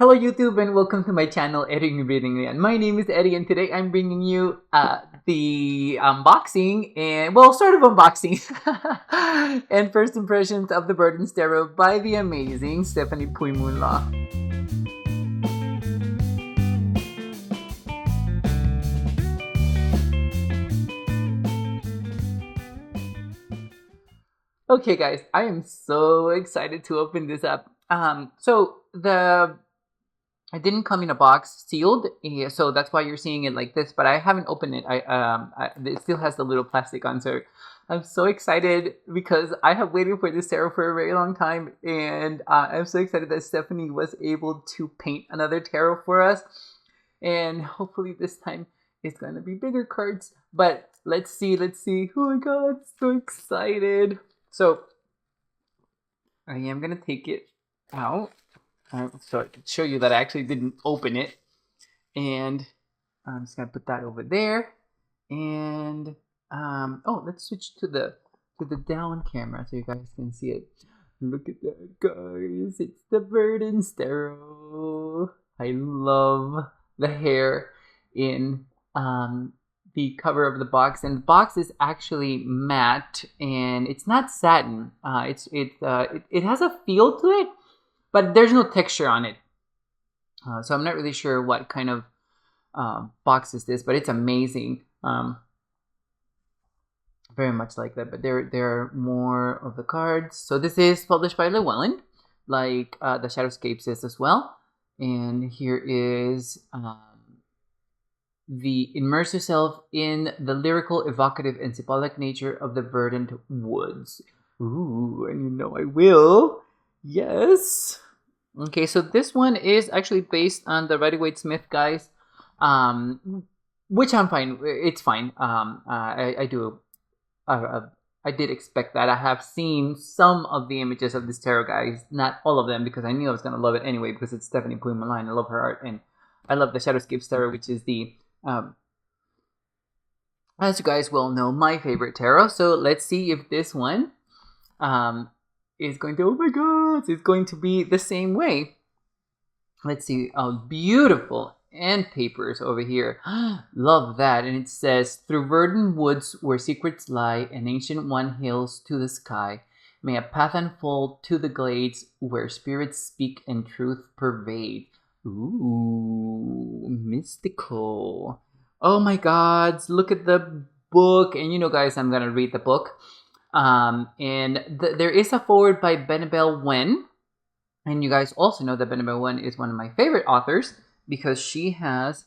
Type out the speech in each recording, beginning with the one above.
Hello YouTube and welcome to my channel eddieinreadingland. My name is Eddie and today I'm bringing you the unboxing and sort of unboxing and first impressions of the Verdance Tarot by the amazing Stephanie Pui-Mun Law. Okay guys, I am so excited to open this up. It didn't come in a box sealed, so that's why you're seeing it like this, but I haven't opened it. It still has the little plastic on, so I'm so excited because I have waited for this tarot for a very long time, and I'm so excited that Stephanie was able to paint another tarot for us, and hopefully this time it's going to be bigger cards, but let's see. Oh my god, so excited. So I am going to take it out. So I can show you that I actually didn't open it, and I'm just gonna put that over there. And let's switch to the down camera so you guys can see it. Look at that, guys! It's the Verdance Tarot. I love the hair in the cover of the box, and the box is actually matte, and it's not satin. It has a feel to it, but there's no texture on it. So I'm not really sure what kind of box is this, but it's amazing. Very much like that, but there are more of the cards. So this is published by Llewellyn, like the Shadowscapes is as well. And here is the immerse yourself in the lyrical, evocative, and symbolic nature of the verdant woods. Ooh, and you know I will. Yes. Okay, so this one is actually based on the Rider-Waite-Smith guys, which I'm fine. It's fine. I did expect that. I have seen some of the images of this tarot guys, not all of them, because I knew I was gonna love it anyway because it's Stephanie Pui-Mun Law. I love her art, and I love the Shadowscapes tarot, which is the as you guys well know, my favorite tarot. So let's see if this one is going to, oh my god, it's going to be the same way. Let's see. Oh, beautiful end papers over here. Love that. And it says, through verdant woods where secrets lie, an ancient one hails to the sky. May a path unfold to the glades where spirits speak and truth pervade. Ooh, mystical. Oh my god, look at the book. And you know, guys, I'm gonna read the book. There is a foreword by Benebell Wen, and you guys also know that Benebell Wen is one of my favorite authors because she has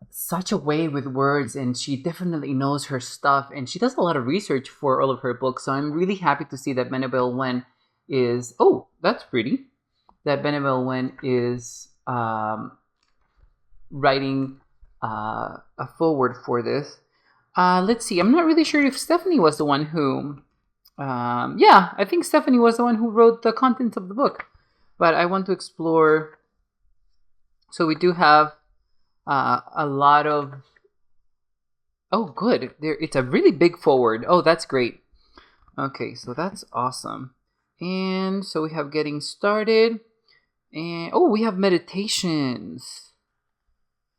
such a way with words, and she definitely knows her stuff, and she does a lot of research for all of her books. So I'm really happy to see that Benebell Wen is, oh, that's pretty, that Benebell Wen is writing a foreword for this. Let's see. I'm not really sure if Stephanie was the one who... yeah, I think Stephanie was the one who wrote the contents of the book. But I want to explore... So we do have a lot of... Oh, good. It's a really big foreword. Oh, that's great. Okay, so that's awesome. And so we have getting started. And oh, we have meditations.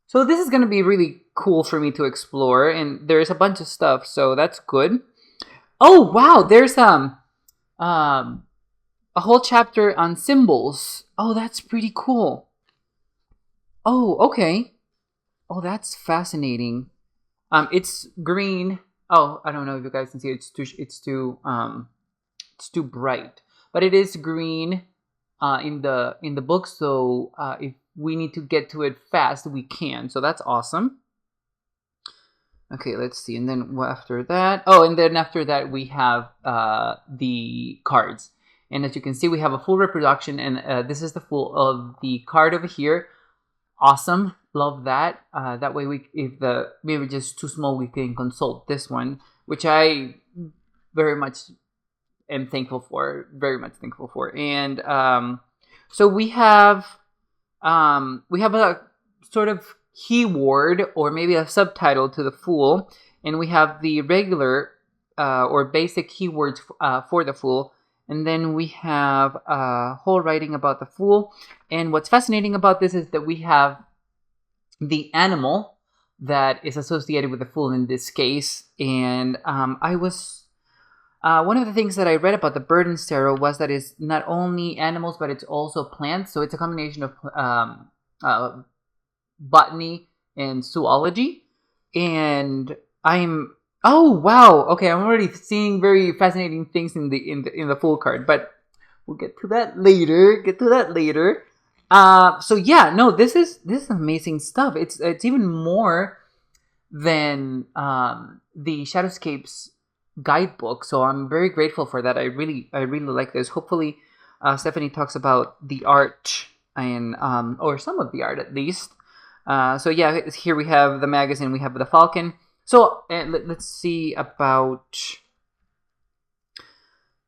So this is going to be really cool for me to explore, and there's a bunch of stuff, so that's good. Oh wow, there's a whole chapter on symbols. Oh, that's pretty cool. Oh, okay. Oh, that's fascinating. It's green. Oh, I don't know if you guys can see it. It's too bright, but it is green in the book. So if we need to get to it fast, we can. So that's awesome. Okay, let's see. And then after that, we have the cards. And as you can see, we have a full reproduction, and this is the full of the card over here. Awesome. Love that. That way, if the image is too small, we can consult this one, which I very much am thankful for. Very much thankful for. And so we have a sort of keyword or maybe a subtitle to the Fool, and we have the regular or basic keywords for the Fool, And then we have a whole writing about the Fool. And what's fascinating about this is that we have the animal that is associated with the Fool in this case. And I was... one of the things that I read about the Verdance tarot was that it's not only animals, but it's also plants. So it's a combination of botany and zoology. And I'm... Oh wow! Okay, I'm already seeing very fascinating things in the Fool card, but we'll get to that later. So yeah, no, this is amazing stuff. It's even more than the Shadowscapes guidebook. So I'm very grateful for that. I really like this. Hopefully, Stephanie talks about the art and or some of the art at least. So yeah, here we have the magazine. We have the Falcon. So let's see about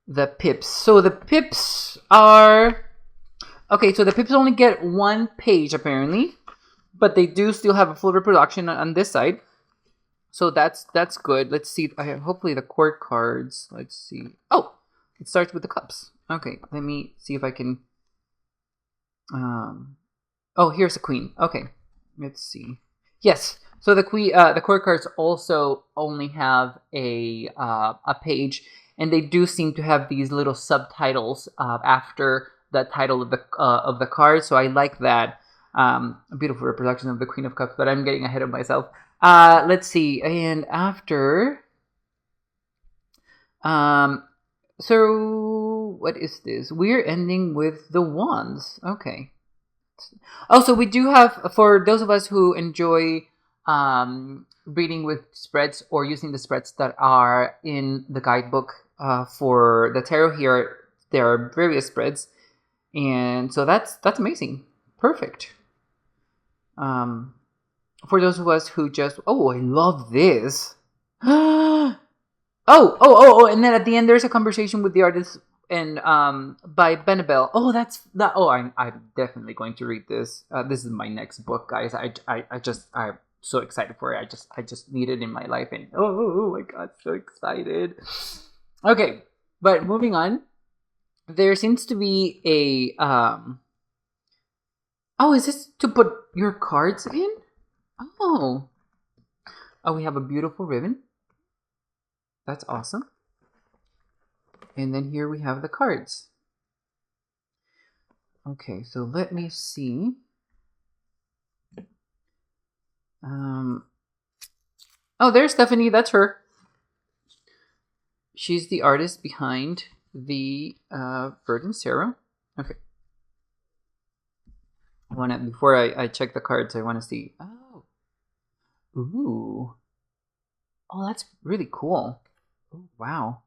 the pips. So the pips are... Okay, so the pips only get one page apparently, but they do still have a full reproduction on this side. So that's good. Let's see. Hopefully the court cards. Let's see. Oh, it starts with the cups. Okay, let me see if I can... Oh, here's the queen. Okay, let's see. Yes. So the court cards also only have a page, and they do seem to have these little subtitles after the title of the card. So I like that. A beautiful reproduction of the Queen of Cups, but I'm getting ahead of myself. Let's see, and after, so what is this? We're ending with the Wands. Okay. Oh, so we do have, for those of us who enjoy reading with spreads or using the spreads that are in the guidebook for the tarot here, there are various spreads, and so that's amazing. Perfect. For those of us who just... Oh, I love this. Oh, and then at the end there's a conversation with the artist and by Benabel. Oh, that's that. Oh, I'm definitely going to read this. This is my next book, guys. I'm so excited for it. I just need it in my life, and oh my god, so excited. Okay, but moving on, there seems to be a oh, is this to put your cards in? Oh, we have a beautiful ribbon. That's awesome. And then here we have the cards. Okay, so let me see. Oh, there's Stephanie. That's her. She's the artist behind the Verdance tarot. Okay. Before I check the cards, I want to see. Oh. Ooh. Oh, that's really cool. Oh, wow.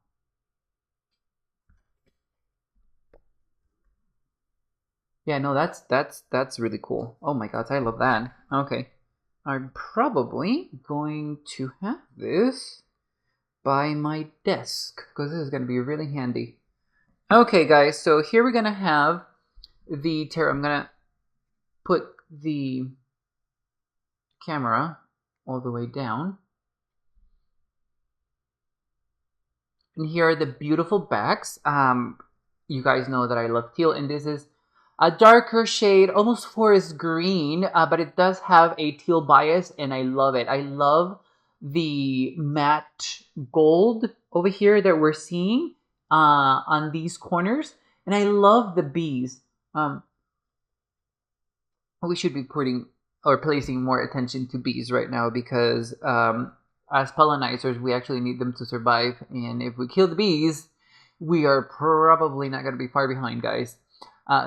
Yeah, no, that's really cool. Oh my god, I love that. Okay. I'm probably going to have this by my desk because this is going to be really handy. Okay, guys, so here we're going to have the tarot. I'm going to put the camera all the way down. And here are the beautiful backs. You guys know that I love teal, and this is a darker shade, almost forest green, but it does have a teal bias, and I love it. I love the matte gold over here that we're seeing on these corners, and I love the bees. We should be putting or placing more attention to bees right now because as pollinizers, we actually need them to survive, and if we kill the bees, we are probably not going to be far behind, guys.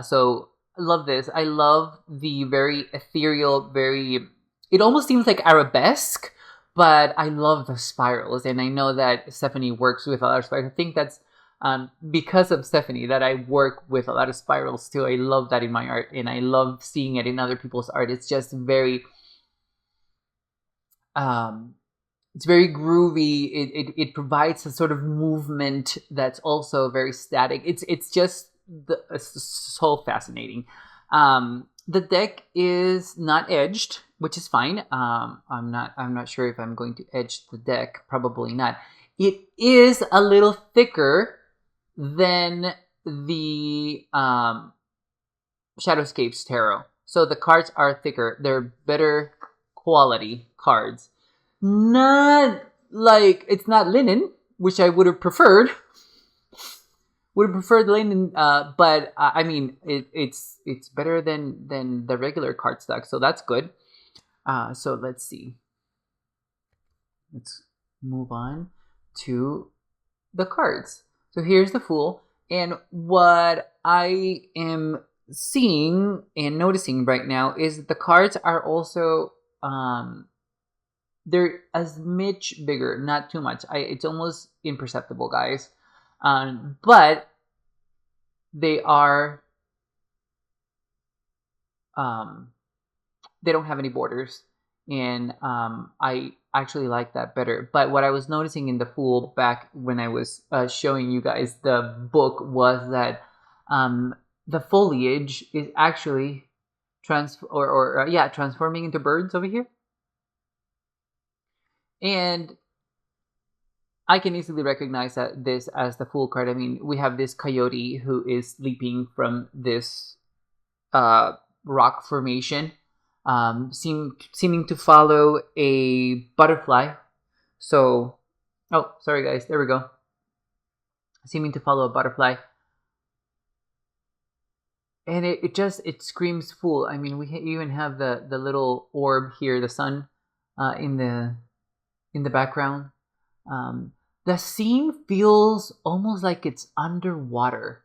So I love this. I love the very ethereal, it almost seems like arabesque, but I love the spirals. And I know that Stephanie works with a lot of spirals. I think that's because of Stephanie that I work with a lot of spirals too. I love that in my art, and I love seeing it in other people's art. It's just very, it's very groovy. It provides a sort of movement that's also very static. It's just it's so fascinating. The deck is not edged, which is fine. I'm not sure if I'm going to edge the deck. Probably not. It is a little thicker than the Shadowscapes Tarot. So the cards are thicker. They're better quality cards. Not like, it's not linen, which I would have preferred. Would have preferred linen, but I mean, it's better than the regular cardstock, so that's good. So let's see. Let's move on to the cards. So here's the Fool, and what I am seeing and noticing right now is the cards are also they're a smidge bigger, not too much. It's almost imperceptible, guys, but they are they don't have any borders, and I actually like that better. But what I was noticing in the Fool back when I was showing you guys the book was that the foliage is actually transforming into birds over here. And I can easily recognize this as the Fool card. I mean, we have this coyote who is leaping from this rock formation, seeming to follow a butterfly. So, oh, sorry guys, there we go. Seeming to follow a butterfly. And it screams Fool. I mean, we even have the little orb here, the sun, in the background. The scene feels almost like it's underwater,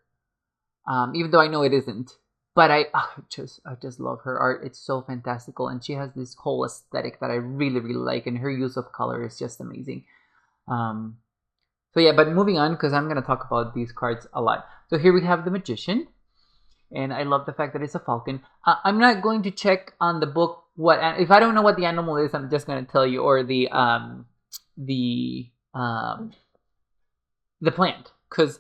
even though I know it isn't. But I just love her art. It's so fantastical, and she has this whole aesthetic that I really, really like, and her use of color is just amazing. So yeah, but moving on, because I'm gonna talk about these cards a lot. So here we have the Magician, and I love the fact that it's a falcon. I'm not going to check on the book if I don't know what the animal is. I'm just gonna tell you, or the plant, because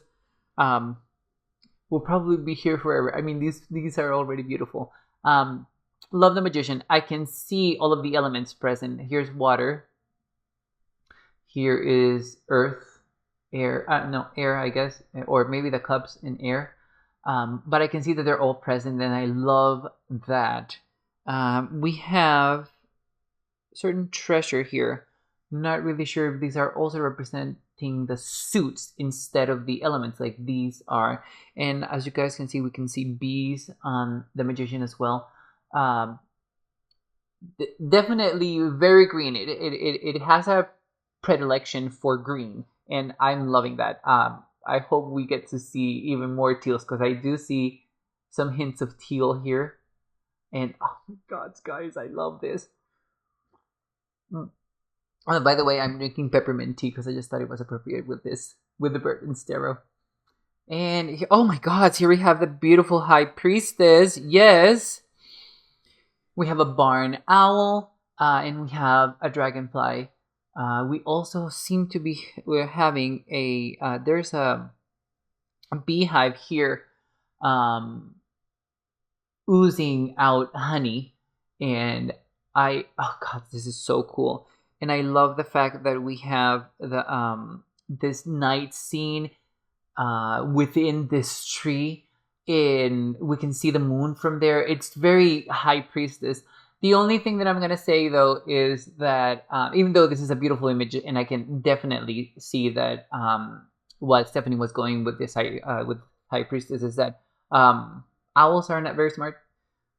we'll probably be here forever. I mean, these are already beautiful. Love the Magician. I can see all of the elements present. Here's water. Here is earth, air. Air, I guess, or maybe the cups in air. But I can see that they're all present, and I love that. We have certain treasure here. Not really sure if these are also representing the suits instead of the elements like these are. And as you guys can see, we can see bees on the Magician as well. Definitely very green. It has a predilection for green, and I'm loving that. I hope we get to see even more teals, because I do see some hints of teal here. And oh my god, guys, I love this. Oh, by the way, I'm drinking peppermint tea because I just thought it was appropriate with the Verdance tarot. And oh my god, here we have the beautiful High Priestess. Yes, we have a barn owl, and we have a dragonfly. We also seem to be having there's a beehive here, oozing out honey, and oh god, this is so cool. And I love the fact that we have the this night scene within this tree, and we can see the moon from there. It's very High Priestess. The only thing that I'm gonna say though is that even though this is a beautiful image, and I can definitely see that what Stephanie was going with this with High Priestess is that owls are not very smart,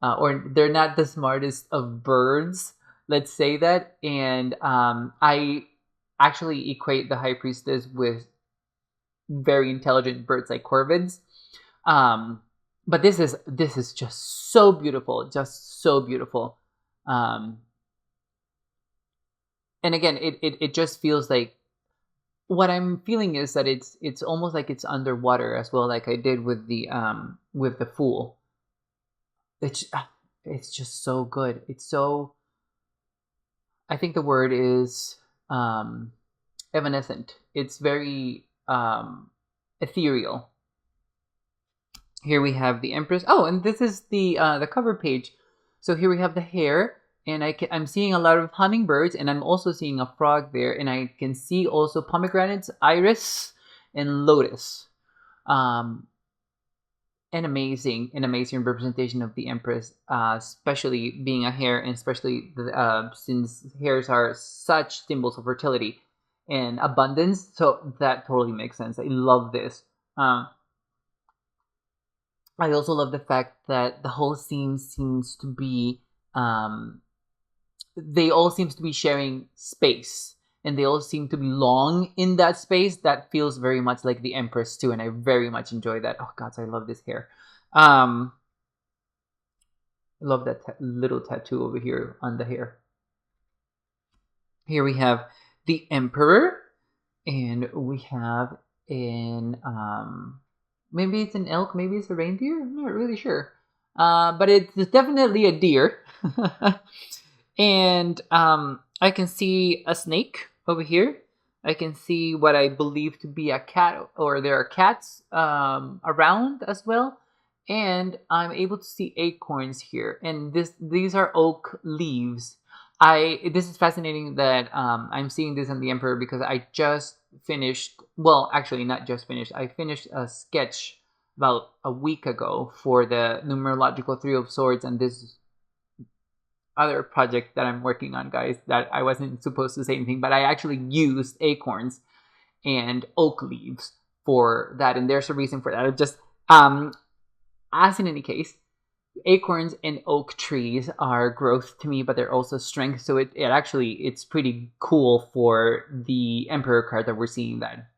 or they're not the smartest of birds. Let's say that, and I actually equate the High Priestess with very intelligent birds like corvids. But this is just so beautiful, just so beautiful. And again, it just feels like what I'm feeling is that it's almost like it's underwater as well, like I did with the Fool. It's just so good. It's so, I think the word is evanescent. It's very ethereal. Here we have the Empress. Oh, and this is the cover page. So here we have the hare, and I'm seeing a lot of hummingbirds, and I'm also seeing a frog there, and I can see also pomegranates, iris, and lotus. An amazing representation of the Empress, especially being a hare, and especially since hares are such symbols of fertility and abundance. So that totally makes sense. I love this. I also love the fact that the whole scene seems to be, they all seems to be sharing space, and they all seem to belong in that space. That feels very much like the Empress too, and I very much enjoy that. Oh God, I love this hair. I love that little tattoo over here on the hair. Here we have the Emperor, and we have an maybe it's an elk, maybe it's a reindeer. I'm not really sure, but it's definitely a deer. And I can see a snake over here. I can see what I believe to be a cat, or there are cats around as well. And I'm able to see acorns here, and these are oak leaves. This is fascinating that I'm seeing this in the Emperor, because I just finished, well, actually not just finished, I finished a sketch about a week ago for the numerological Three of Swords, and this other project that I'm working on, guys, that I wasn't supposed to say anything, but I actually used acorns and oak leaves for that, and there's a reason for that. It just as in any case, acorns and oak trees are growth to me, but they're also strength. So it's pretty cool for the Emperor card that we're seeing that.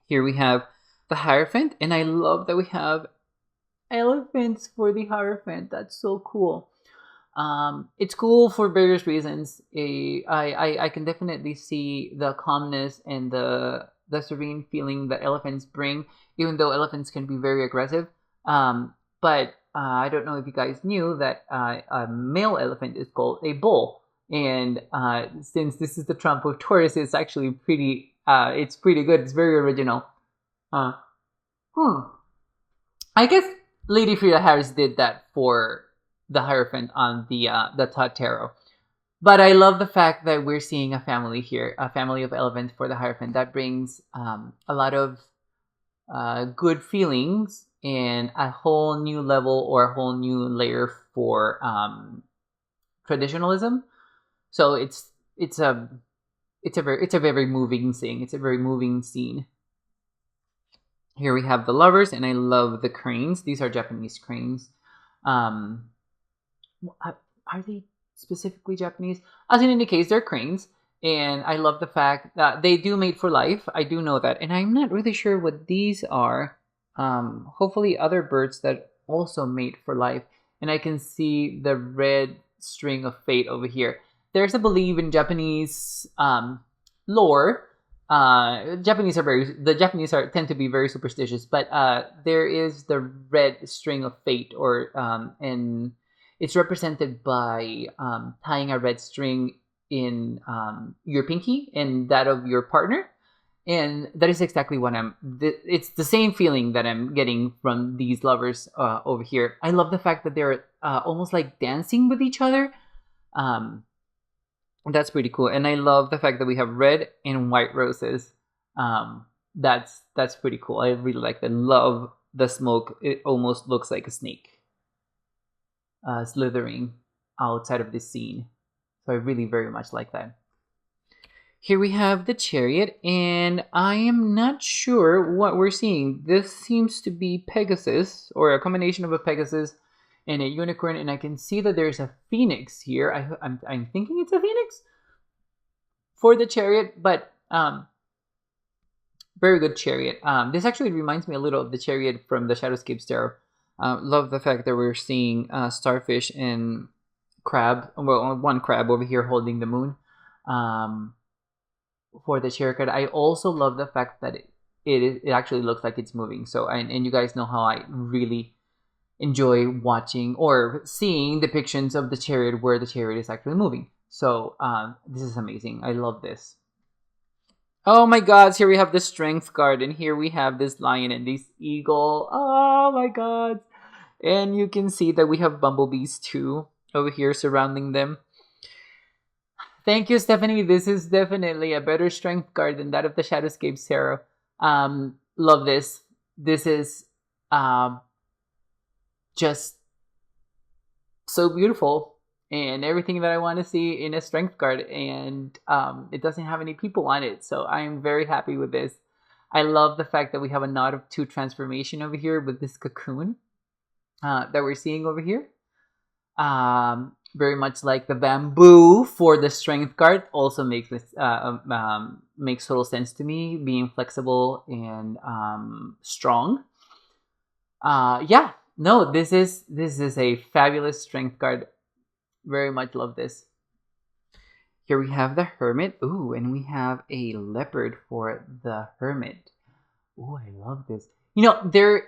Here we have the Hierophant, and I love that we have elephants for the Hierophant. That's so cool. It's cool for various reasons. I can definitely see the calmness and the serene feeling that elephants bring, even though elephants can be very aggressive. But I don't know if you guys knew that a male elephant is called a bull. And since this is the trump of Taurus, it's actually pretty, it's pretty good. It's very original. I guess Lady Frida Harris did that for the Hierophant on the Tot Tarot. But I love the fact that we're seeing a family here, a family of elephants for the Hierophant. That brings a lot of good feelings and a whole new level, or a whole new layer for traditionalism. So it's a very moving thing. It's a very moving scene. Here we have the Lovers, and I love the cranes. These are Japanese cranes. Are they specifically Japanese? As in any case, they're cranes, and I love the fact that they do mate for life. I do know that, and I'm not really sure what these are. Hopefully other birds that also mate for life. And I can see the red string of fate over here. There's a belief in Japanese lore. The Japanese tend to be very superstitious, but there is the red string of fate, or and it's represented by tying a red string in your pinky and that of your partner. And that is exactly what it's the same feeling that I'm getting from these lovers over here. I love the fact that they're almost like dancing with each other. That's pretty cool. And I love the fact that we have red and white roses. That's pretty cool. I really like that. Love the smoke. It almost looks like a snake slithering outside of this scene. So I really very much like that. Here we have the Chariot, and I am not sure what we're seeing. This seems to be Pegasus, or a combination of a Pegasus and a unicorn, and I can see that there's a phoenix here. I'm thinking it's a phoenix for the Chariot, but very good Chariot. This actually reminds me a little of the Chariot from the Shadowscapes Tarot. Love the fact that we're seeing starfish and crab. Well, one crab over here holding the moon. For the Chariot card, I also love the fact that it actually looks like it's moving. So, and you guys know how I really enjoy watching or seeing depictions of the Chariot where the Chariot is actually moving. So this is amazing. I love this. Oh my god, here we have the Strength card, and here we have this lion and this eagle. Oh my god. And you can see that we have bumblebees too over here surrounding them. Thank you, Stephanie. This is definitely a better Strength card than that of the Shadowscapes Tarot. love this. This is just so beautiful and everything that I want to see in a strength card. And it doesn't have any people on it, so I'm very happy with this. I love the fact that we have a Knot of Two transformation over here with this cocoon that we're seeing over here. Very much like the bamboo for the strength card also makes this makes total sense to me, being flexible and strong. Yeah, no, this is a fabulous strength card. Very much love this. Here we have the Hermit. Ooh, and we have a Leopard for the Hermit. Ooh, I love this. You know, there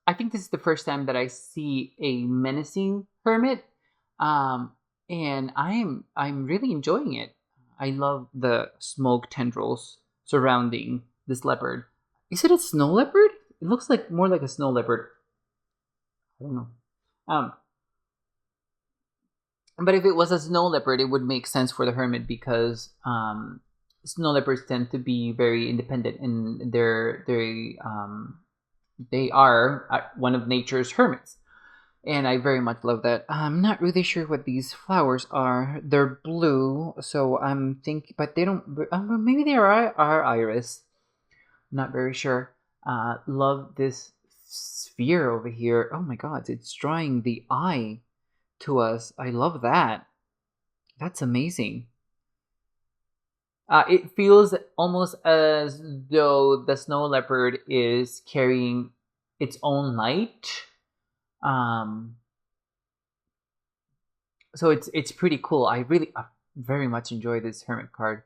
I think this is the first time that I see a menacing hermit, and I'm really enjoying it. I love the smoke tendrils surrounding this leopard. Is it a snow leopard? It looks like more like a snow leopard. I don't know. But if it was a snow leopard, it would make sense for the hermit because snow leopards tend to be very independent, and they are one of nature's hermits, and I very much love that. I'm not really sure what these flowers are. They're blue, so I'm thinking, but they don't. Maybe they are iris. Not very sure. Love this sphere over here. Oh my God, it's drawing the eye to us. I love that. That's amazing. It feels almost as though the snow leopard is carrying its own light. So it's pretty cool. I very much enjoy this hermit card.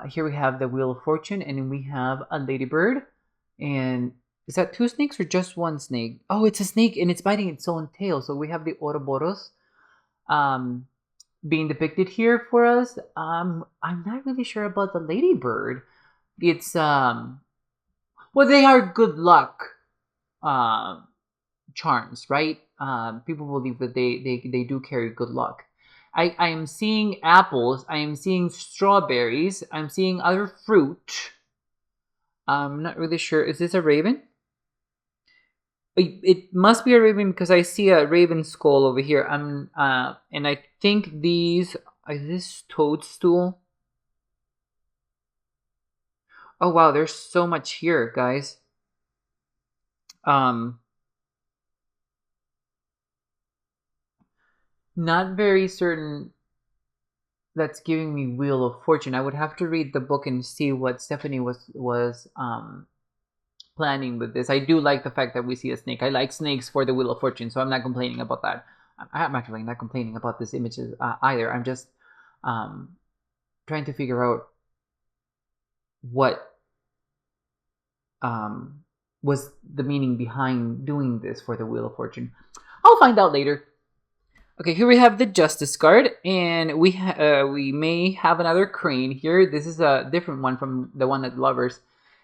Here we have the Wheel of Fortune, and we have a ladybird. And is that two snakes or just one snake? Oh, it's a snake, and it's biting its own tail. So we have the Ouroboros being depicted here for us. I'm not really sure about the ladybird. It's well, they are good luck charms, right? People believe that they do carry good luck. I am seeing apples. I am seeing strawberries. I'm seeing other fruit. I'm not really sure. Is this a raven? It must be a raven because I see a raven skull over here. And I think these is this toadstool. Oh wow, there's so much here, guys. Not very certain that's giving me Wheel of Fortune. I would have to read the book and see what Stephanie was planning with this. I do like the fact that we see a snake. I like snakes for the Wheel of Fortune, so I'm not complaining about that. I'm actually not complaining about this images either. I'm just trying to figure out what was the meaning behind doing this for the Wheel of Fortune. I'll find out later. Okay, here we have the Justice card, and we may have another crane here. This is a different one from the one at Lovers.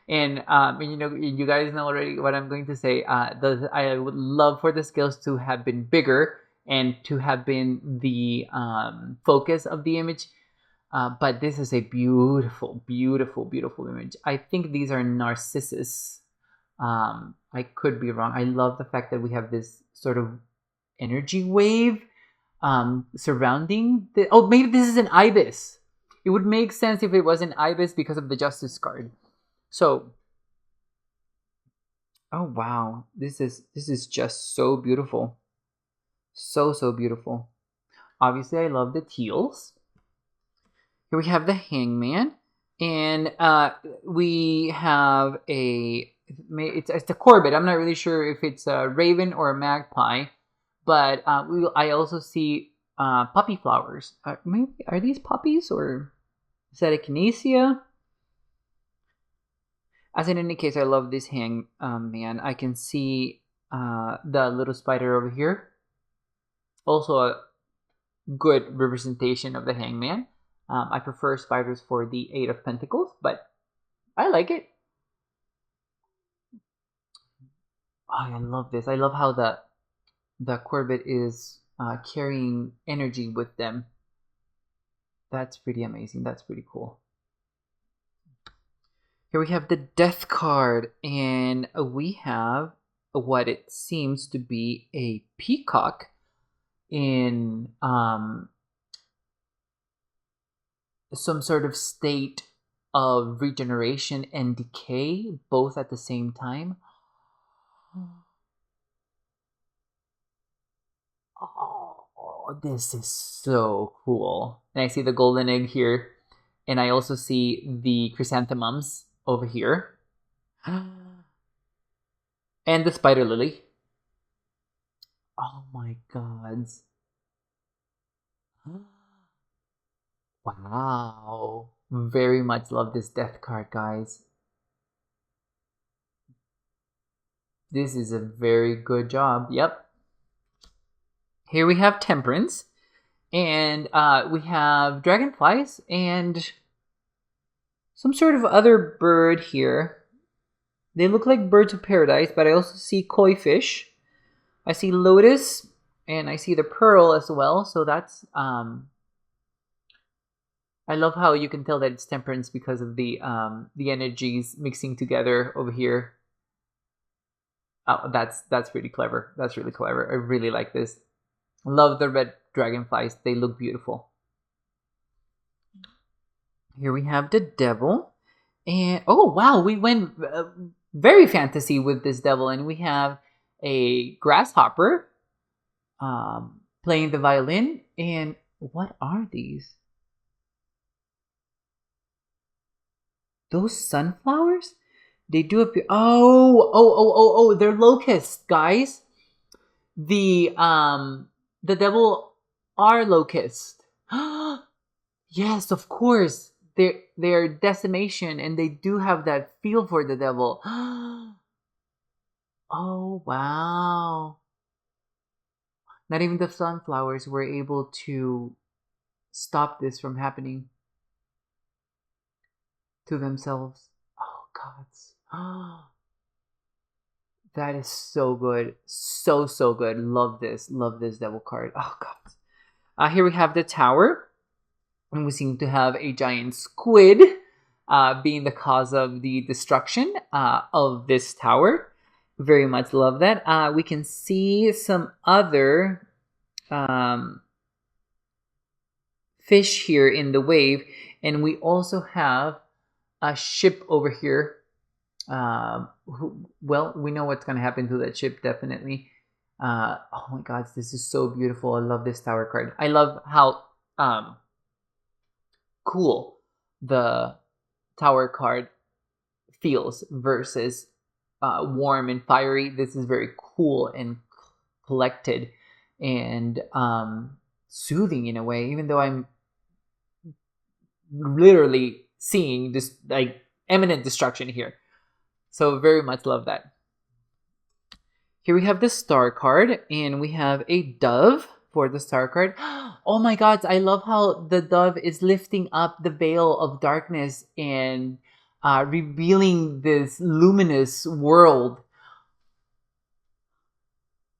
And you know, you guys know already what I'm going to say. I would love for the scales to have been bigger and to have been the focus of the image. But this is a beautiful, beautiful, beautiful image. I think these are narcissus. I could be wrong. I love the fact that we have this sort of energy wave surrounding the. Oh, maybe this is an ibis. It would make sense if it was an ibis because of the Justice card. So, oh wow, this is just so beautiful, so beautiful. Obviously, I love the teals. Here we have the Hangman, and we have it's a Corbett. I'm not really sure if it's a raven or a magpie, but I also see poppy flowers. Maybe are these poppies or is that echinacea? As in any case, I love this Hangman. I can see the little spider over here. Also a good representation of the Hangman. I prefer spiders for the Eight of Pentacles, but I like it. Oh, I love this. I love how the Corbett is carrying energy with them. That's pretty amazing. That's pretty cool. Here we have the death card, and we have what it seems to be a peacock in some sort of state of regeneration and decay, both at the same time. Oh, this is so cool. And I see the golden egg here, and I also see the chrysanthemums over here. And the spider lily. Oh my god. Wow. Very much love this death card, guys. This is a very good job. Yep. Here we have temperance. And we have dragonflies and some sort of other bird here. They look like birds of paradise, but I also see koi fish. I see lotus, and I see the pearl as well. So that's I love how you can tell that it's temperance because of the energies mixing together over here. Oh, that's pretty clever. That's really clever. I really like this. Love the red dragonflies. They look beautiful. Here we have the devil. And oh wow, we went very fantasy with this devil, and we have a grasshopper playing the violin. And what are these? Those sunflowers? They do appear. Oh! They're locusts, guys. The devil are locusts. Yes, of course. They're decimation, and they do have that feel for the devil. Oh wow. Not even the sunflowers were able to stop this from happening to themselves. Oh gods. That is so good. So good. Love this devil card. Oh god. Here we have the tower. And we seem to have a giant squid being the cause of the destruction of this tower. Very much love that. We can see some other fish here in the wave. And we also have a ship over here. Well, we know what's going to happen to that ship, definitely. Oh my god, this is so beautiful. I love this tower card. I love how cool the tower card feels versus warm and fiery. This is very cool and collected and soothing in a way, even though I'm literally seeing this like imminent destruction here. So very much love that. Here we have the star card, and we have a dove for the star card. Oh my god, I love how the dove is lifting up the veil of darkness and revealing this luminous world.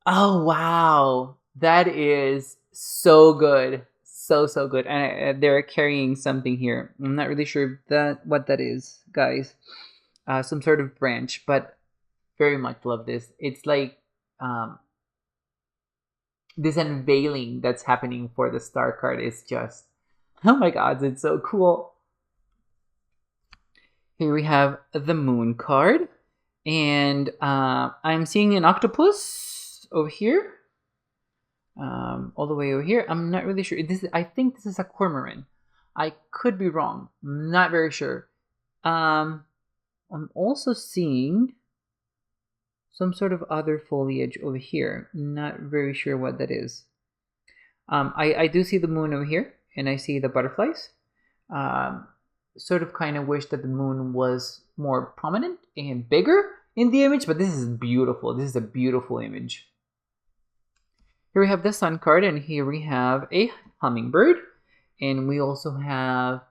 Oh wow, that is so good. So good. And they're carrying something here. I'm not really sure what that is, guys. Some sort of branch, but very much love this. It's like this unveiling that's happening for the star card is just, oh my god, it's so cool. Here we have the moon card, and I'm seeing an octopus over here, all the way over here. I'm not really sure. I think this is a cormorant. I could be wrong. I'm not very sure. I'm also seeing some sort of other foliage over here. Not very sure what that is. I do see the moon over here, and I see the butterflies. Sort of kind of wish that the moon was more prominent and bigger in the image, but this is beautiful. This is a beautiful image. Here we have the sun card, and here we have a hummingbird, and we also have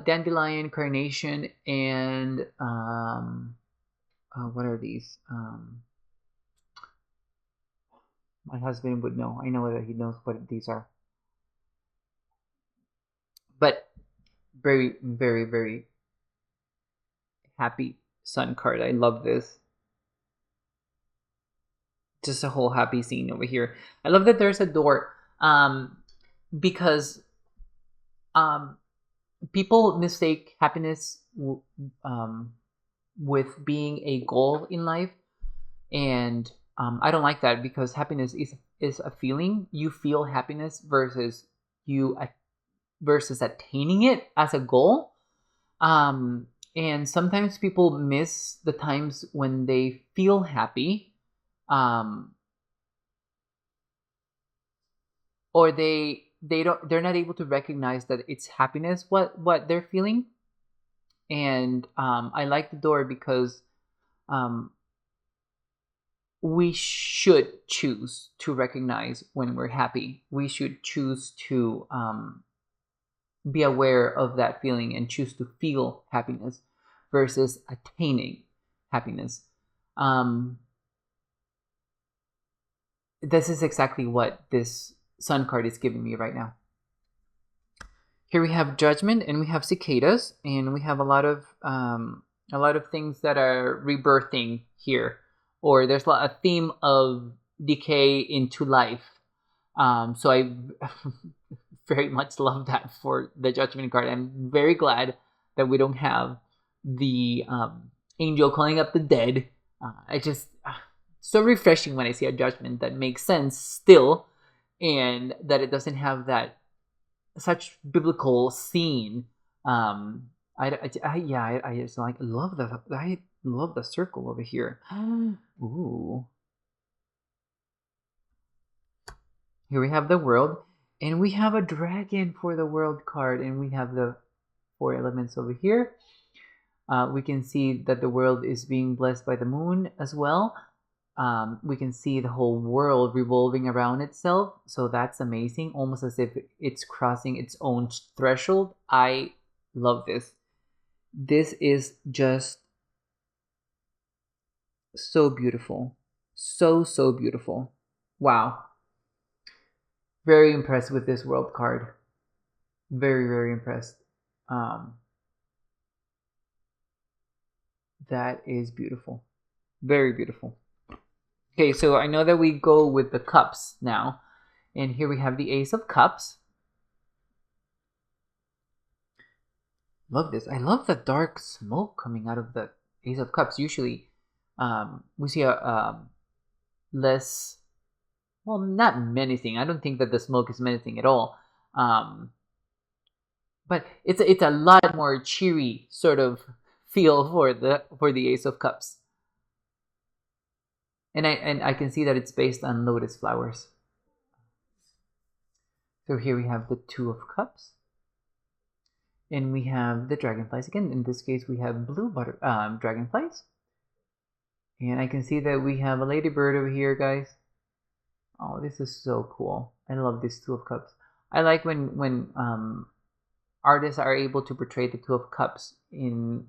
dandelion, carnation, and what are these? My husband would know. I know that he knows what these are. But very happy sun card. I love this. Just a whole happy scene over here. I love that there's a door, because people mistake happiness with being a goal in life, and I don't like that, because happiness is a feeling. You feel happiness versus attaining it as a goal. And sometimes people miss the times when they feel happy, or they're not able to recognize that it's happiness what they're feeling. And I like the door because we should choose to recognize when we're happy. We should choose to be aware of that feeling and choose to feel happiness versus attaining happiness. This is exactly what this sun card is giving me right now. Here we have judgment, and we have cicadas, and we have a lot of things that are rebirthing here, or there's a theme of decay into life. So I very much love that for the judgment card. I'm very glad that we don't have the angel calling up the dead. I just so refreshing when I see a judgment that makes sense still, and that it doesn't have that such biblical scene. I just like love the circle over here. Ooh. Here we have the world, and we have a dragon for the world card, and we have the 4 elements over here. We can see that the world is being blessed by the moon as well. We can see the whole world revolving around itself, so that's amazing, almost as if it's crossing its own threshold. I love this. This is just so beautiful. So beautiful. Wow. Very impressed with this world card. Very impressed. That is beautiful. Very beautiful. Okay, so I know that we go with the cups now. And here we have the Ace of Cups. Love this. I love the dark smoke coming out of the Ace of Cups. Usually, we see a less, well, not menacing. I don't think that the smoke is menacing at all. But it's a lot more cheery sort of feel for the Ace of Cups. And I can see that it's based on lotus flowers. So here we have the 2 of Cups. And we have the dragonflies again. In this case, we have blue dragonflies. And I can see that we have a ladybird over here, guys. Oh, this is so cool. I love this 2 of Cups. I like when artists are able to portray the 2 of Cups in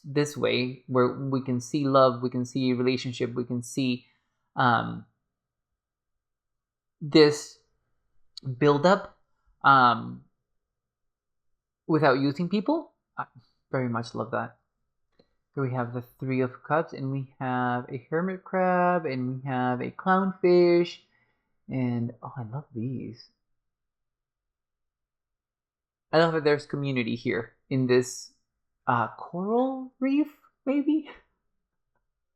this way, where we can see love, we can see relationship, we can see this build up without using people. I very much love that. Here we have the 3 of Cups, and we have a hermit crab, and we have a clownfish, and oh, I love these. I love that there's community here in this coral reef, maybe?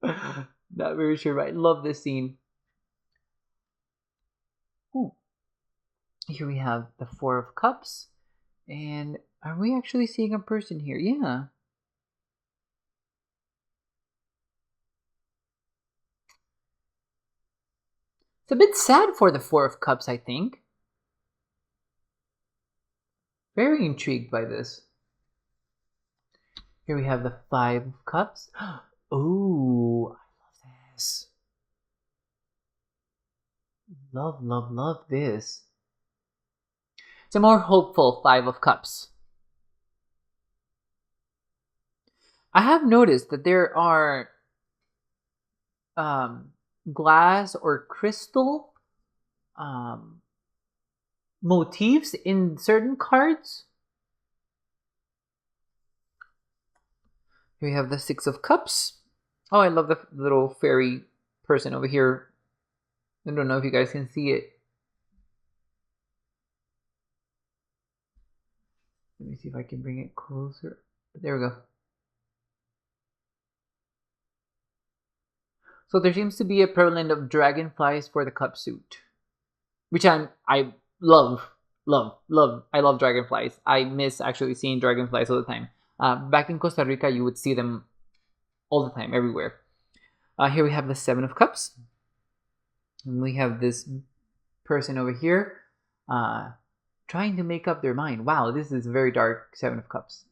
Not very sure, but I love this scene. Ooh. Here we have the 4 of Cups. And are we actually seeing a person here? Yeah. It's a bit sad for the 4 of Cups, I think. Very intrigued by this. Here we have the 5 of Cups. Oh, I love this. Love this. It's a more hopeful 5 of Cups. I have noticed that there are glass or crystal motifs in certain cards. Here we have the Six of Cups. Oh, I love the little fairy person over here. I don't know if you guys can see it. Let me see if I can bring it closer. There we go. So there seems to be a prevalence of dragonflies for the cup suit, which I love. I love dragonflies. I miss actually seeing dragonflies all the time. Back in Costa Rica, you would see them all the time, everywhere. Here we have the Seven of Cups. And we have this person over here trying to make up their mind. Wow, this is a very dark Seven of Cups.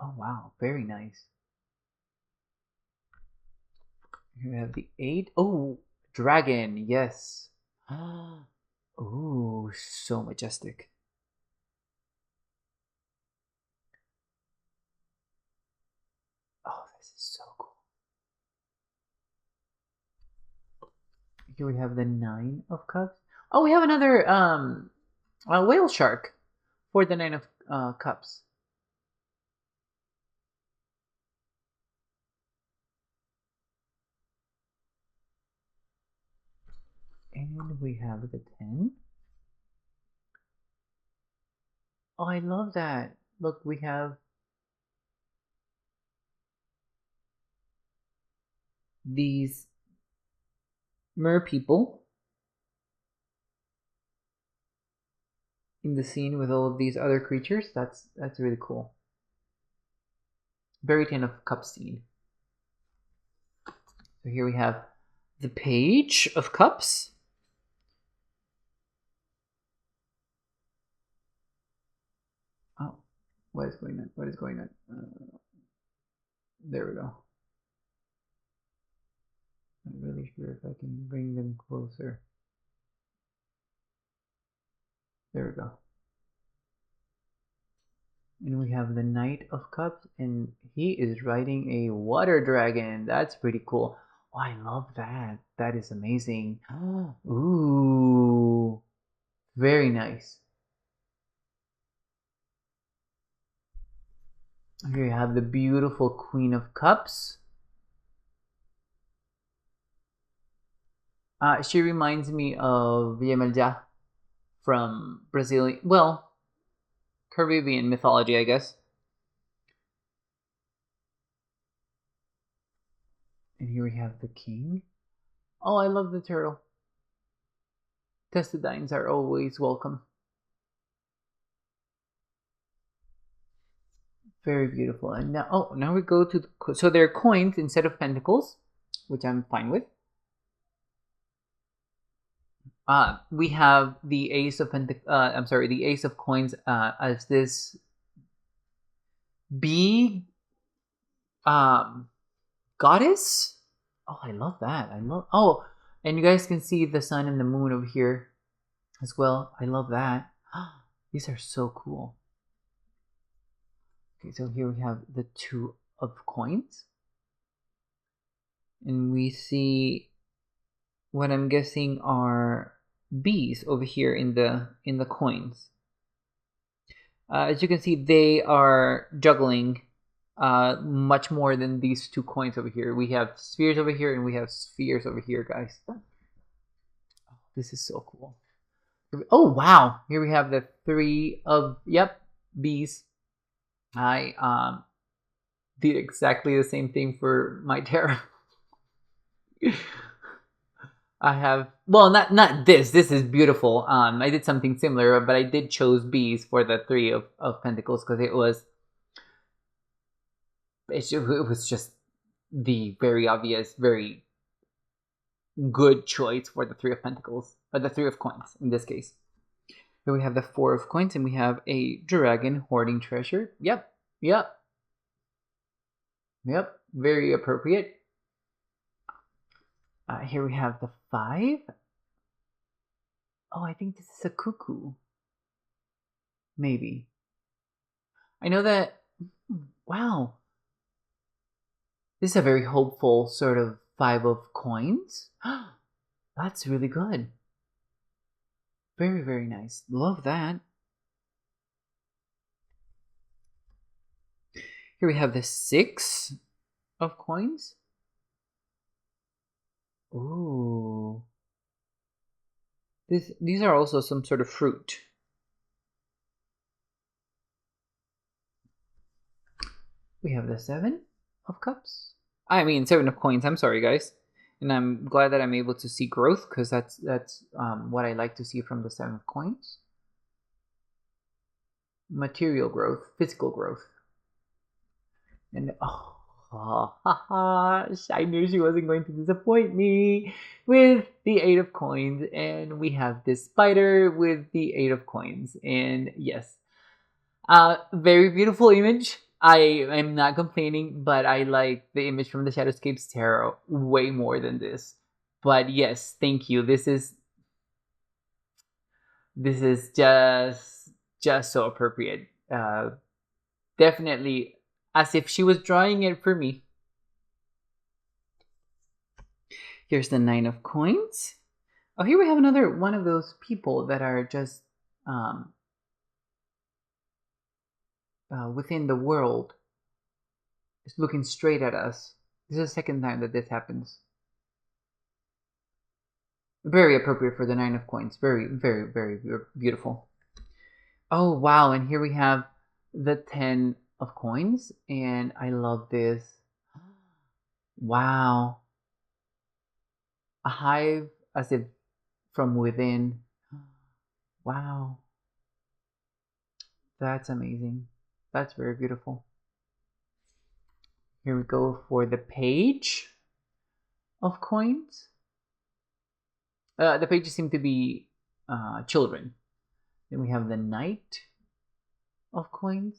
Oh, wow, very nice. Here we have the Eight. Oh, dragon, yes. Oh, so majestic. Oh, this is so cool. Here we have the Nine of Cups. Oh, we have another whale shark for the Nine of Cups. And we have the 10. Oh, I love that. Look, we have these mer people in the scene with all of these other creatures. That's really cool. Very 10 of Cups scene. So here we have the Page of Cups. Oh, what is going on? What is going on? There we go. I'm not really sure if I can bring them closer. There we go. And we have the Knight of Cups, and he is riding a water dragon. That's pretty cool. Oh, I love that. That is amazing. Ooh, very nice. Here you have the beautiful Queen of Cups. She reminds me of Yemelja from Brazilian, well, Caribbean mythology, I guess. And here we have the King. Oh, I love the turtle. Testudines are always welcome. Very beautiful. And now we go to the, so they're coins instead of pentacles, which I'm fine with. We have the Ace of the Ace of Coins as this bee goddess. Oh, I love that. Oh, and you guys can see the sun and the moon over here as well. I love that. These are so cool. Okay, so here we have the Two of Coins. And we see what I'm guessing are bees over here in the coins. As you can see, they are juggling much more than these two coins over here. We have spheres over here and we have spheres over here, guys. This is so cool. Oh, wow. Here we have the Three of, bees. I did exactly the same thing for my tarot. I have, well, not this. This is beautiful. I did something similar, but I did chose bees for the Three of Pentacles because it was just the very obvious, very good choice for the Three of Pentacles, or the Three of Coins in this case. Here we have the Four of Coins, and we have a dragon hoarding treasure. Yep. Very appropriate. Here we have the Five. Oh, I think this is a cuckoo. Maybe. I know that. Wow. This is a very hopeful sort of Five of Coins. That's really good. Very, very nice. Love that. Here we have the 6 of coins. Ooh. These are also some sort of fruit. We have the 7 of cups. I mean 7 of coins. I'm sorry, guys. And I'm glad that I'm able to see growth, because that's what I like to see from the 7 of coins. Material growth, physical growth. And I knew she wasn't going to disappoint me with the 8 of coins. And we have this spider with the 8 of coins. And yes, very beautiful image. I am not complaining, but I like the image from the Shadowscapes Tarot way more than this. But yes, thank you. This is just so appropriate. Definitely as if she was drawing it for me. Here's the 9 of coins. Oh, here we have another one of those people that are just within the world. It's looking straight at us. This is the second time that this happens. Very appropriate for the 9 of coins. Very, very, very beautiful. Oh, wow. And here we have the 10 of coins. And I love this. Wow. A hive as if from within. Wow. That's amazing. That's very beautiful. Here we go for the page of coins. The pages seem to be children. Then we have the knight of coins.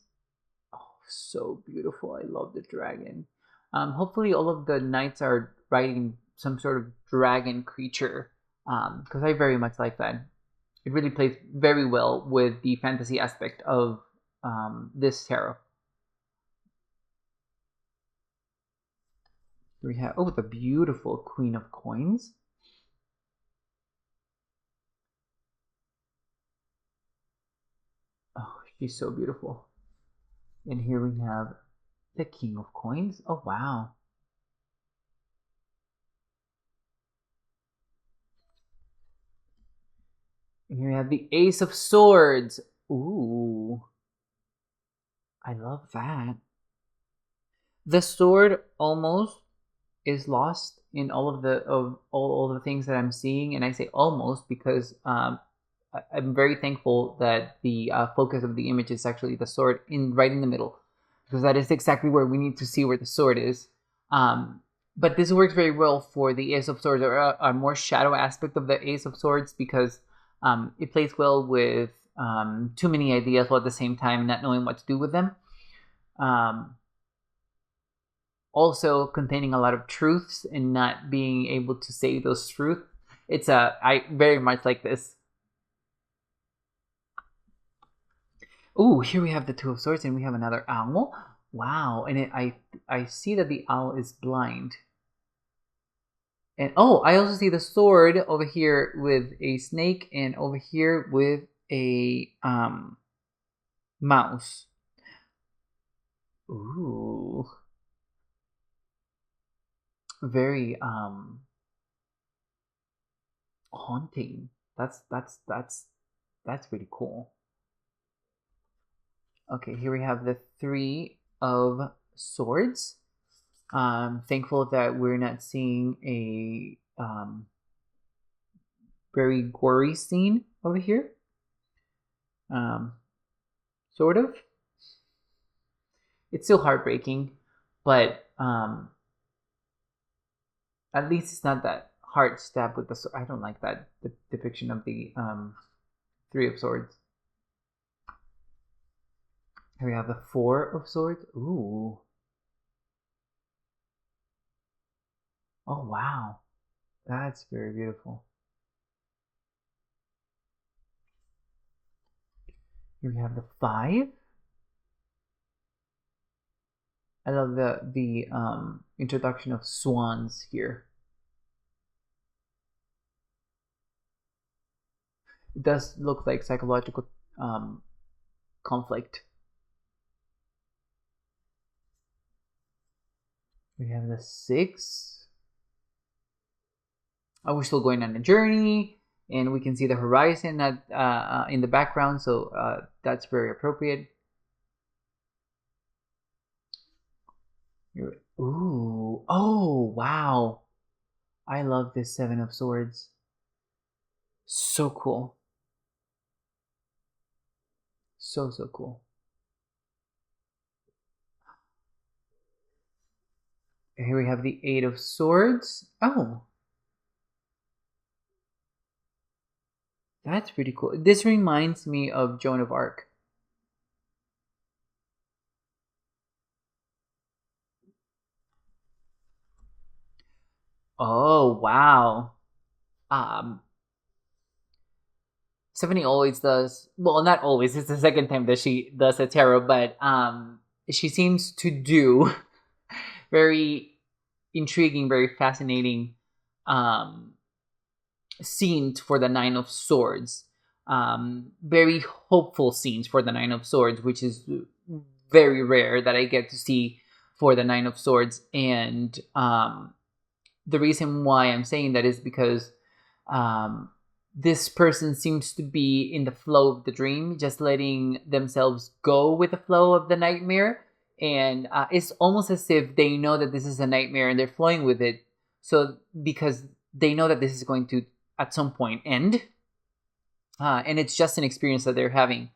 Oh, so beautiful. I love the dragon. Hopefully all of the knights are riding some sort of dragon creature, because I very much like that. It really plays very well with the fantasy aspect of this tarot. We have, oh, the beautiful Queen of Coins. Oh, she's so beautiful. And here we have the King of Coins. Oh, wow. And here we have the Ace of Swords. Ooh. I love that. The sword almost is lost in all of the things that I'm seeing, and I say almost because I'm very thankful that the focus of the image is actually the sword right in the middle, because that is exactly where we need to see where the sword is. But this works very well for the Ace of Swords, or a more shadow aspect of the Ace of Swords, because it plays well with too many ideas while at the same time not knowing what to do with them. Also containing a lot of truths and not being able to say those truths. I very much like this. Ooh, here we have the Two of Swords, and we have another owl. Wow, and I see that the owl is blind. And oh, I also see the sword over here with a snake, and over here with a mouse. Ooh. Very haunting. That's pretty cool. Okay, here we have the Three of Swords. Thankful that we're not seeing a very gory scene over here. Sort of. It's still heartbreaking, but at least it's not that heart stab with the sword. I don't like that depiction of the Three of Swords. Here we have the Four of Swords. Ooh. Oh, wow. That's very beautiful. Here we have the Five. I love the introduction of swans here. It does look like psychological conflict. We have the 6. We're still going on a journey, and we can see the horizon at, in the background, so that's very appropriate. Ooh, oh, wow. I love this 7 of Swords. So cool. So cool. Here we have the 8 of Swords. Oh. That's pretty cool. This reminds me of Joan of Arc. Oh, wow. Stephanie always does, well, not always, it's the second time that she does a tarot, but she seems to do very intriguing, very fascinating scenes for the 9 of Swords. Very hopeful scenes for the 9 of Swords, which is very rare that I get to see for the 9 of Swords. And the reason why I'm saying that is because this person seems to be in the flow of the dream, just letting themselves go with the flow of the nightmare. And it's almost as if they know that this is a nightmare and they're flowing with it. So because they know that this is going to at some point end. And it's just an experience that they're having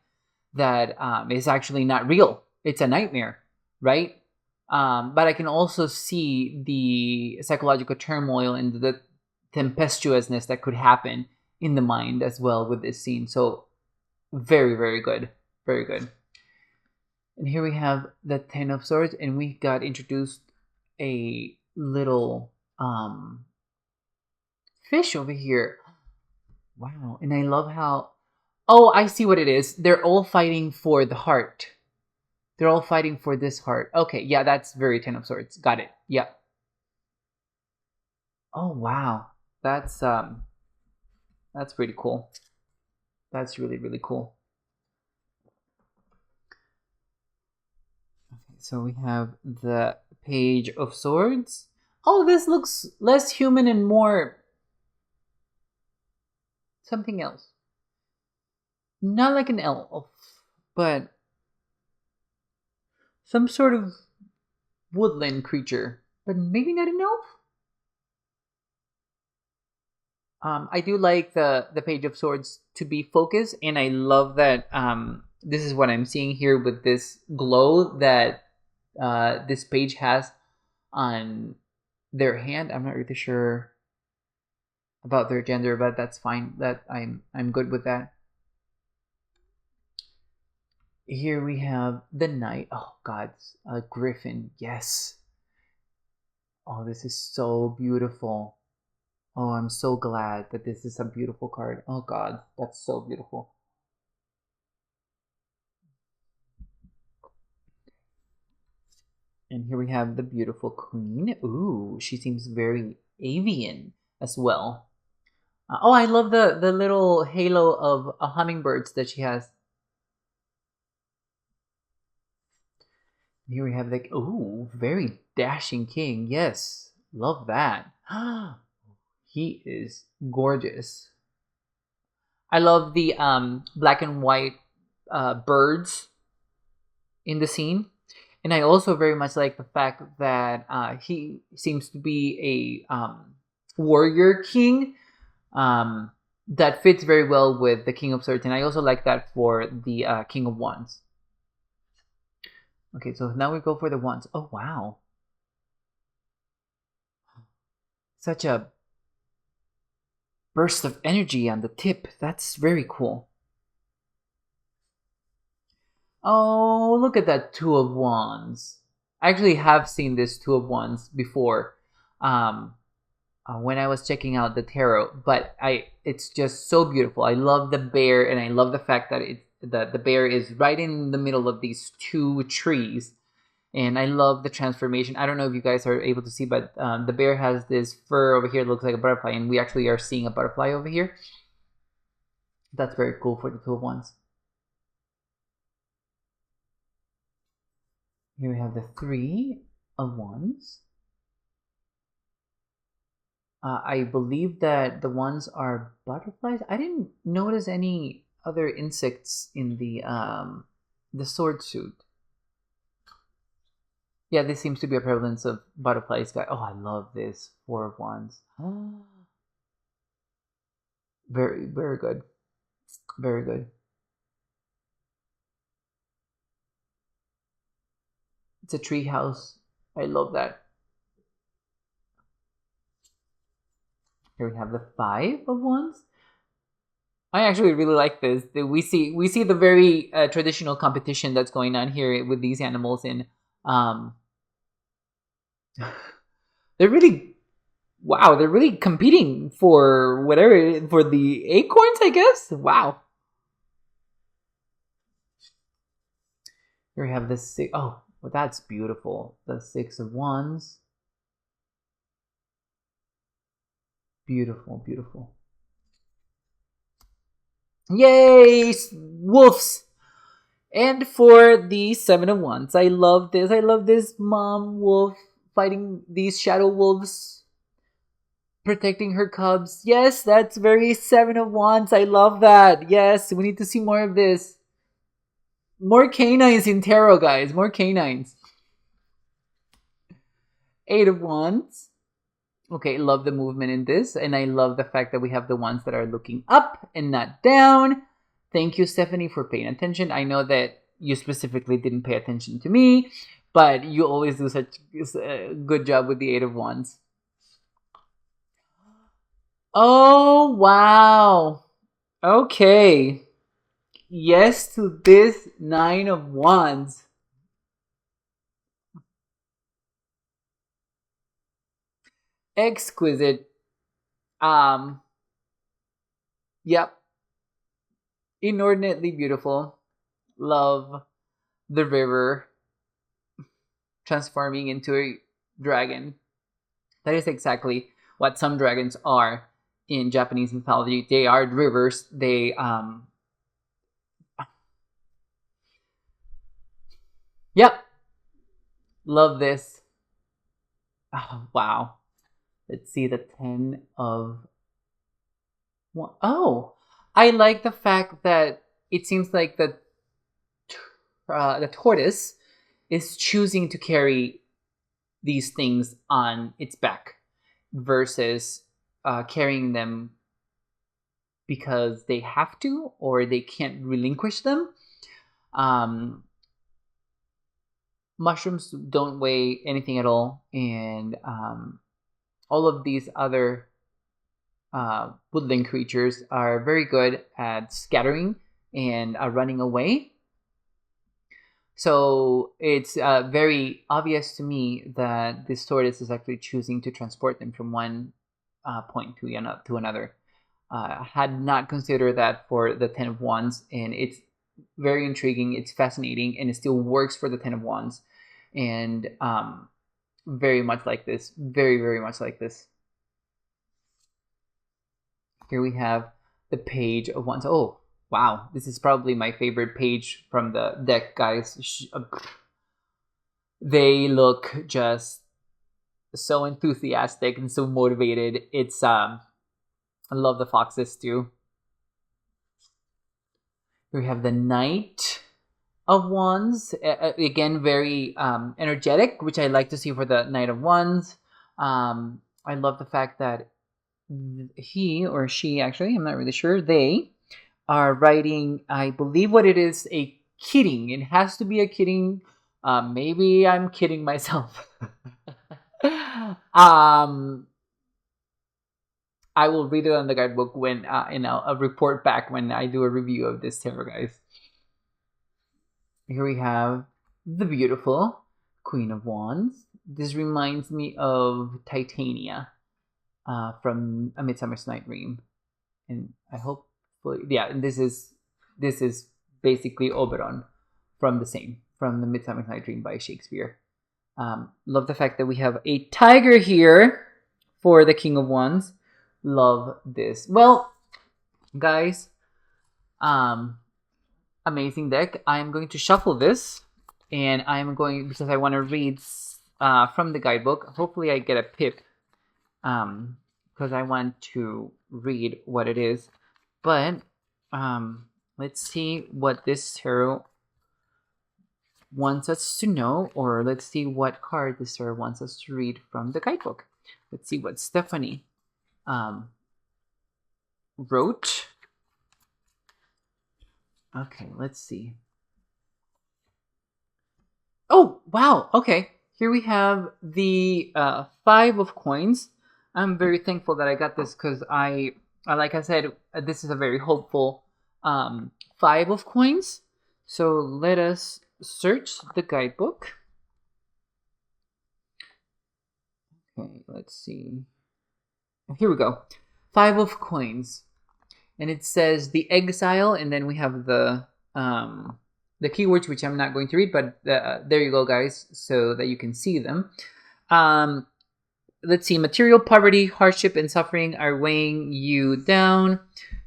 that is actually not real. It's a nightmare, right? But I can also see the psychological turmoil and the tempestuousness that could happen in the mind as well with this scene. So very, very good. Very good. And here we have the 10 of Swords, and we got introduced a little fish over here. Wow. And I love how... Oh, I see what it is. They're all fighting for the heart. They're all fighting for this heart. Okay, yeah, that's very 10 of Swords. Got it. Yep. Oh, wow. That's pretty cool. That's really, really cool. Okay, so we have the Page of Swords. Oh, this looks less human and more something else. Not like an elf, but some sort of woodland creature, but maybe not an elf. I do like the Page of Swords to be focused, and I love that this is what I'm seeing here with this glow that this page has on their hand. I'm not really sure about their gender, but that's fine. That I'm good with that. Here we have the Knight. Oh God, a griffin. Yes. Oh, this is so beautiful. Oh, I'm so glad that this is a beautiful card. Oh God, that's so beautiful. And here we have the beautiful Queen. Ooh, she seems very avian as well. Oh, I love the little halo of hummingbirds that she has. Here we have the... Ooh, very dashing king. Yes, love that. He is gorgeous. I love the black and white birds in the scene. And I also very much like the fact that he seems to be a warrior king that fits very well with the King of Swords. And I also like that for the King of Wands. Okay, so now we go for the Wands. Oh, wow. Such a burst of energy on the tip. That's very cool. Oh, look at that Two of Wands. I actually have seen this Two of Wands before when I was checking out the tarot, but it's just so beautiful. I love the bear, and I love the fact that the bear is right in the middle of these two trees. And I love the transformation. I don't know if you guys are able to see, but the bear has this fur over here that looks like a butterfly, and we actually are seeing a butterfly over here. That's very cool for the Two of Wands. Here we have the Three of Wands. I believe that the ones are butterflies. I didn't notice any other insects in the sword suit. Yeah, this seems to be a prevalence of butterflies. Oh, I love this. 4 of Wands. Very, very good. Very good. It's a tree house. I love that. Here we have the 5 of Wands. I actually really like this. We see the very traditional competition that's going on here with these animals, and they're really, wow, they're really competing for whatever, for the acorns, I guess. Wow. Here we have the 6. Oh, well, that's beautiful. The 6 of Wands. Beautiful, beautiful. Yay! Wolves! And for the 7 of Wands, I love this. I love this mom wolf fighting these shadow wolves, protecting her cubs. Yes, that's very 7 of Wands. I love that. Yes, we need to see more of this. More canines in tarot, guys. More canines. 8 of Wands. Okay, love the movement in this, and I love the fact that we have the ones that are looking up and not down. Thank you, Stephanie, for paying attention. I know that you specifically didn't pay attention to me, but you always do such a good job with the 8 of Wands. Oh, wow. Okay. Yes to this 9 of Wands. Exquisite. Yep. Inordinately beautiful. Love the river transforming into a dragon. That is exactly what some dragons are in Japanese mythology. They are rivers. They Yep. Love this. Oh, wow. Let's see the 10 of... Oh, I like the fact that it seems like the tortoise is choosing to carry these things on its back versus carrying them because they have to or they can't relinquish them. Mushrooms don't weigh anything at all, and all of these other woodland creatures are very good at scattering and running away. So it's very obvious to me that this tortoise is actually choosing to transport them from one point to another. Had not considered that for the 10 of Wands, and it's very intriguing, it's fascinating, and it still works for the 10 of Wands. And very much like this. Very, very much like this. Here we have the Page of Wands. Oh, wow. This is probably my favorite page from the deck, guys. They look just so enthusiastic and so motivated. It's I love the foxes too. Here we have the Knight of Wands. Again, very energetic, which I like to see for the Knight of Wands. I love the fact that he or she, actually, I'm not really sure, they are writing, I believe what it is, a kidding. It has to be a kidding. Maybe I'm kidding myself. I will read it on the guidebook when I'll report back when I do a review of this tarot, guys. Here we have the beautiful Queen of Wands. This reminds me of Titania from A Midsummer's Night Dream, and I hope, yeah. And this is basically Oberon from the Midsummer's Night Dream by Shakespeare. Love the fact that we have a tiger here for the King of Wands. Love this. Well, guys, amazing deck. I'm going to shuffle this, and I'm going, because I want to read from the guidebook. Hopefully I get a pip, because because I want to read what it is. But let's see what this tarot wants us to know, or let's see what card this tarot wants us to read from the guidebook. Let's see what Stephanie wrote. Okay, let's see. Oh, wow. Okay, here we have the 5 of coins. I'm very thankful that I got this because I like I said, this is a very hopeful 5 of coins. So let us search the guidebook. Okay, let's see. Here we go. 5 of coins. And it says the exile, and then we have the keywords, which I'm not going to read, but there you go, guys, so that you can see them. Let's see. Material poverty, hardship, and suffering are weighing you down.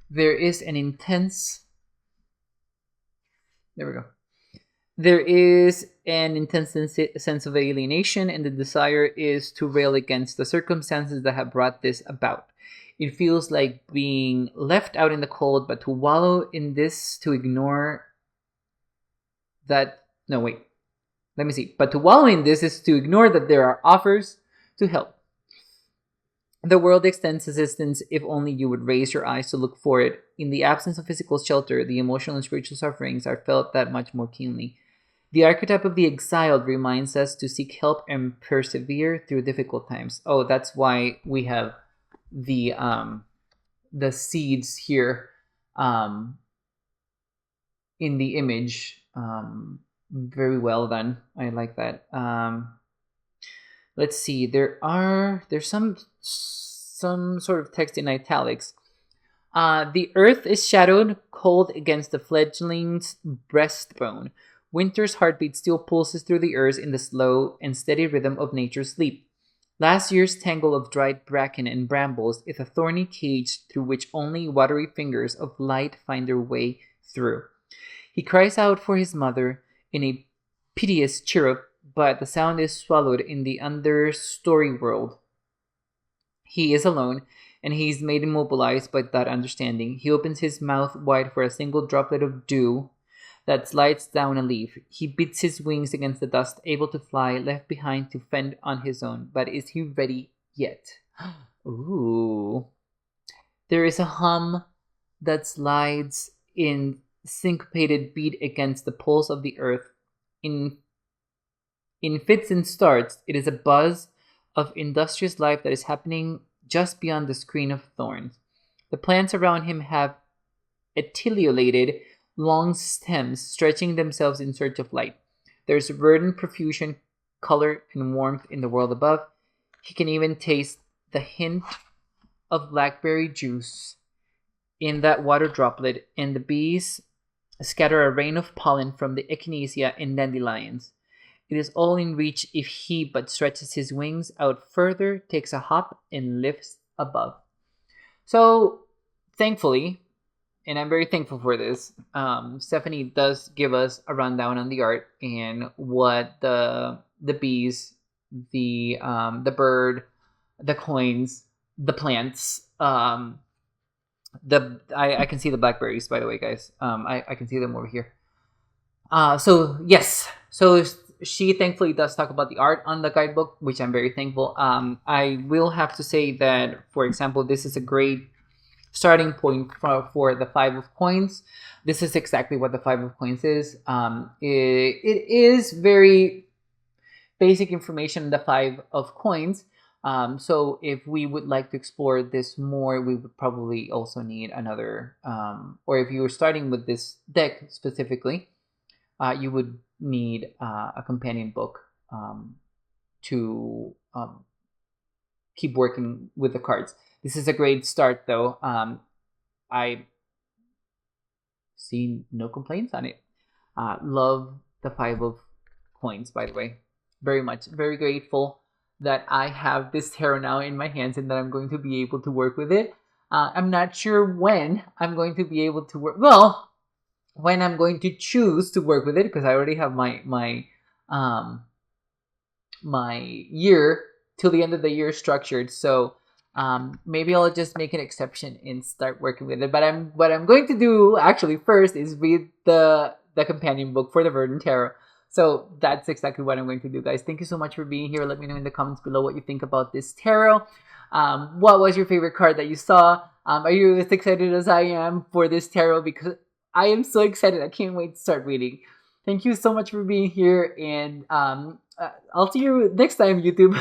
There is an intense... There we go. There is an intense sense of alienation, and the desire is to rail against the circumstances that have brought this about. It feels like being left out in the cold, but to wallow in this, to ignore that... No, wait. Let me see. But to wallow in this is to ignore that there are offers to help. The world extends assistance if only you would raise your eyes to look for it. In the absence of physical shelter, the emotional and spiritual sufferings are felt that much more keenly. The archetype of the exiled reminds us to seek help and persevere through difficult times. Oh, that's why we have the seeds here in the image. Very well done. I like that. Let's see. There's some sort of text in italics. The earth is shadowed, cold against the fledgling's breastbone. Winter's heartbeat still pulses through the earth in the slow and steady rhythm of nature's sleep. Last year's tangle of dried bracken and brambles is a thorny cage through which only watery fingers of light find their way through. He cries out for his mother in a piteous chirrup, but the sound is swallowed in the understory world. He is alone, and he is made immobilized by that understanding. He opens his mouth wide for a single droplet of dew that slides down a leaf. He beats his wings against the dust, able to fly, left behind to fend on his own. But is he ready yet? Ooh. There is a hum that slides in syncopated beat against the pulse of the earth. In fits and starts, it is a buzz of industrious life that is happening just beyond the screen of thorns. The plants around him have etiolated long stems stretching themselves in search of light. There's verdant profusion, color, and warmth in the world above. He can even taste the hint of blackberry juice in that water droplet, and the bees scatter a rain of pollen from the echinacea and dandelions. It is all in reach if he but stretches his wings out further, takes a hop, and lifts above. So, thankfully, and I'm very thankful for this, Stephanie does give us a rundown on the art and what the bees, the bird, the coins, the plants, I can see the blackberries, by the way, guys. I can see them over here. So yes, so she thankfully does talk about the art on the guidebook, which I'm very thankful. I will have to say that, for example, this is a great starting point for the 5 of coins. This is exactly what the 5 of coins is. It is very basic information, the 5 of coins. So if we would like to explore this more, we would probably also need another, or if you were starting with this deck specifically, you would need a companion book to keep working with the cards. This is a great start, though. I see no complaints on it. Love the 5 of coins, by the way. Very much. Very grateful that I have this tarot now in my hands and that I'm going to be able to work with it. I'm not sure when I'm going to be able to work. Well, when I'm going to choose to work with it, because I already have my year till the end of the year structured. So Maybe I'll just make an exception and start working with it. But what I'm going to do actually first is read the companion book for the Verdant Tarot. So that's exactly what I'm going to do, guys. Thank you so much for being here. Let me know in the comments below what you think about this tarot. What was your favorite card that you saw? Are you as excited as I am for this tarot? Because I am so excited. I can't wait to start reading. Thank you so much for being here. And I'll see you next time, YouTube.